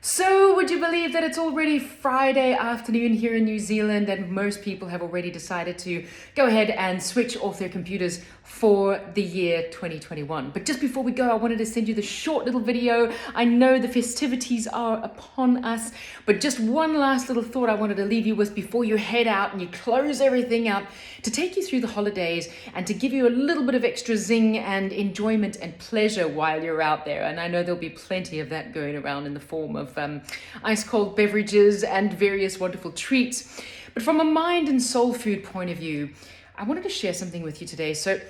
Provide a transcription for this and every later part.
So would you believe that it's already Friday afternoon here in New Zealand and most people have already decided to go ahead and switch off their computers for the year 2021. But just before we go, I wanted to send you the short little video. I know the festivities are upon us, but just one last little thought I wanted to leave you with before you head out and you close everything up, to take you through the holidays and to give you a little bit of extra zing and enjoyment and pleasure while you're out there. And I know there'll be plenty of that going around in the form of ice cold beverages and various wonderful treats. But from a mind and soul food point of view, I wanted to share something with you today. So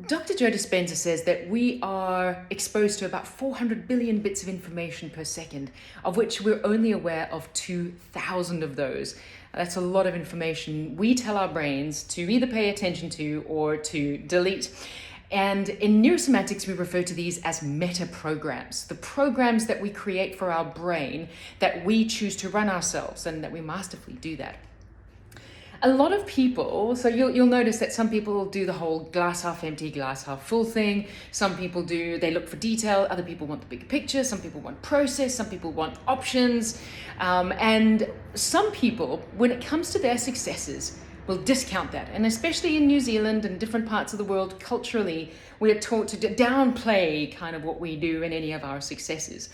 Dr. Joe Dispenza says that we are exposed to about 400 billion bits of information per second, of which we're only aware of 2,000 of those. That's a lot of information we tell our brains to either pay attention to or to delete. And in neurosemantics, we refer to these as meta programs, the programs that we create for our brain that we choose to run ourselves, and that we masterfully do that. A lot of people, so you'll notice that some people do the whole glass half empty, glass half full thing. Some people they look for detail. Other people want the bigger picture. Some people want process. Some people want options. And some people, when it comes to their successes, will discount that. And especially in New Zealand and different parts of the world, culturally, we are taught to downplay kind of what we do in any of our successes.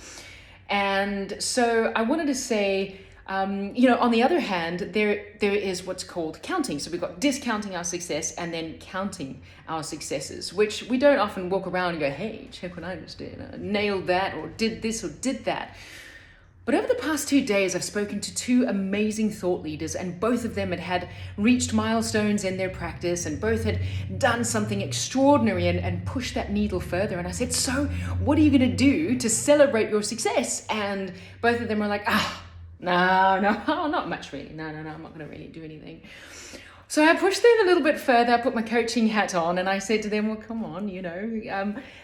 And so I wanted to say, on the other hand, there is what's called counting. So we've got discounting our success and then counting our successes, which we don't often walk around and go, hey, check what I just did. I nailed that, or did this or did that. But over the past 2 days, I've spoken to two amazing thought leaders, and both of them had reached milestones in their practice, and both had done something extraordinary and pushed that needle further. And I said, so what are you going to do to celebrate your success? And both of them were like, no, not much really. No, I'm not going to really do anything. So I pushed them a little bit further. I put my coaching hat on and I said to them, well, come on,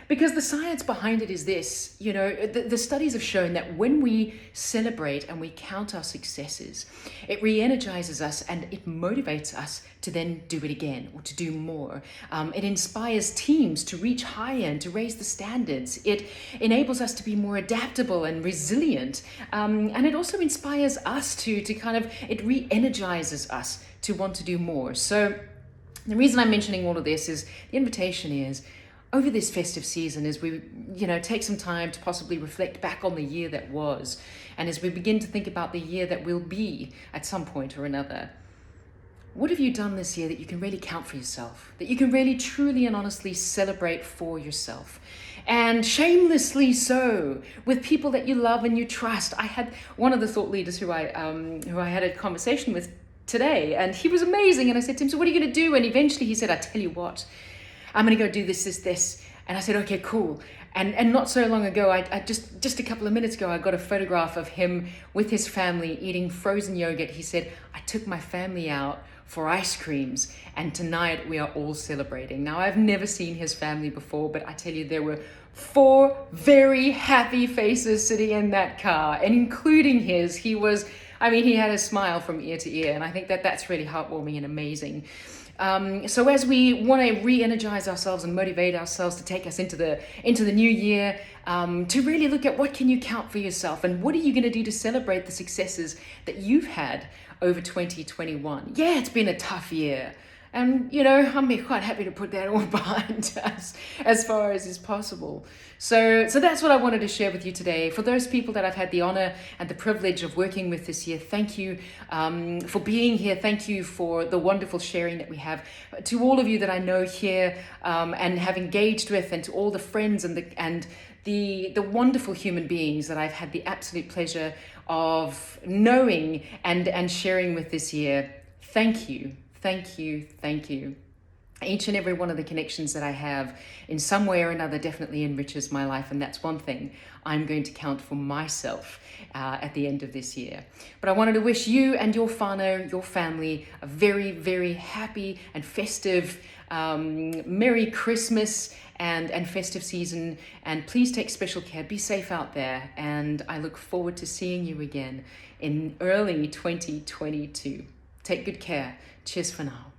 because the science behind it is this, the studies have shown that when we celebrate and we count our successes, it re-energizes us and it motivates us to then do it again or to do more. It inspires teams to reach higher and to raise the standards. It enables us to be more adaptable and resilient. And it also inspires us it re-energizes us to want to do more. So the reason I'm mentioning all of this is the invitation is over this festive season, as we, take some time to possibly reflect back on the year that was, and as we begin to think about the year that will be at some point or another, what have you done this year that you can really count for yourself, that you can really truly and honestly celebrate for yourself? And shamelessly so, with people that you love and you trust. I had one of the thought leaders who I had a conversation with today, and he was amazing. And I said to him, so what are you going to do? And eventually he said, I tell you what, I'm going to go do this. And I said, okay, cool. And not so long ago, I just a couple of minutes ago, I got a photograph of him with his family eating frozen yogurt. He said, I took my family out for ice creams, and tonight we are all celebrating. Now, I've never seen his family before, but I tell you, there were 4 very happy faces sitting in that car, and including his. He had a smile from ear to ear, and I think that that's really heartwarming and amazing. So as we want to re-energize ourselves and motivate ourselves to take us into the new year, to really look at what can you count for yourself and what are you going to do to celebrate the successes that you've had over 2021. Yeah, it's been a tough year. And, I'm quite happy to put that all behind us as far as is possible. So that's what I wanted to share with you today. For those people that I've had the honor and the privilege of working with this year, thank you for being here. Thank you for the wonderful sharing that we have. To all of you that I know here and have engaged with, and to all the friends and the wonderful human beings that I've had the absolute pleasure of knowing and sharing with this year, thank you. Thank you. Each and every one of the connections that I have in some way or another definitely enriches my life. And that's one thing I'm going to count for myself at the end of this year. But I wanted to wish you and your whanau, your family, a very, very happy and festive Merry Christmas and festive season. And please take special care. Be safe out there. And I look forward to seeing you again in early 2022. Take good care. Cheers for now.